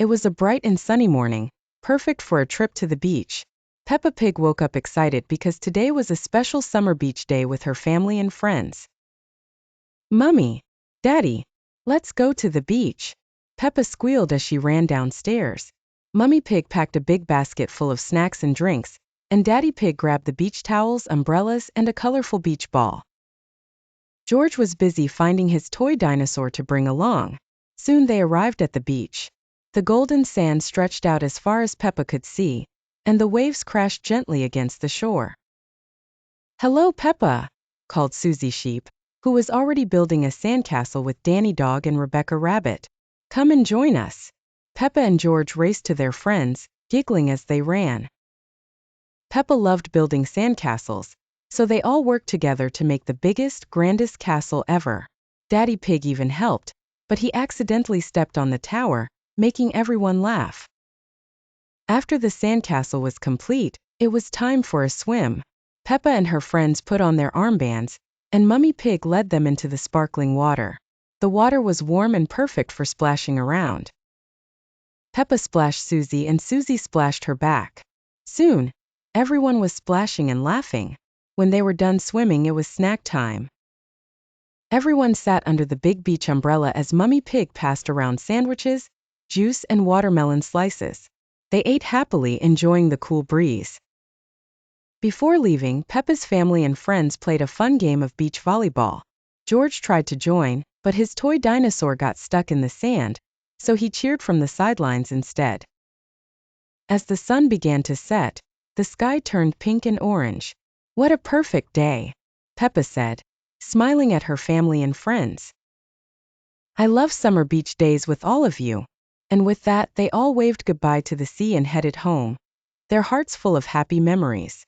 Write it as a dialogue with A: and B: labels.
A: It was a bright and sunny morning, perfect for a trip to the beach. Peppa Pig woke up excited because today was a special summer beach day with her family and friends. "Mummy, Daddy, let's go to the beach," Peppa squealed as she ran downstairs. Mummy Pig packed a big basket full of snacks and drinks, and Daddy Pig grabbed the beach towels, umbrellas, and a colorful beach ball. George was busy finding his toy dinosaur to bring along. Soon they arrived at the beach. The golden sand stretched out as far as Peppa could see, and the waves crashed gently against the shore. "Hello, Peppa," called Susie Sheep, who was already building a sandcastle with Danny Dog and Rebecca Rabbit. "Come and join us." Peppa and George raced to their friends, giggling as they ran. Peppa loved building sandcastles, so they all worked together to make the biggest, grandest castle ever. Daddy Pig even helped, but he accidentally stepped on the tower, making everyone laugh. After the sandcastle was complete, it was time for a swim. Peppa and her friends put on their armbands, and Mummy Pig led them into the sparkling water. The water was warm and perfect for splashing around. Peppa splashed Susie and Susie splashed her back. Soon, everyone was splashing and laughing. When they were done swimming, it was snack time. Everyone sat under the big beach umbrella as Mummy Pig passed around sandwiches, juice, and watermelon slices. They ate happily, enjoying the cool breeze. Before leaving, Peppa's family and friends played a fun game of beach volleyball. George tried to join, but his toy dinosaur got stuck in the sand, so he cheered from the sidelines instead. As the sun began to set, the sky turned pink and orange. "What a perfect day," Peppa said, smiling at her family and friends. "I love summer beach days with all of you." And with that, they all waved goodbye to the sea and headed home, their hearts full of happy memories.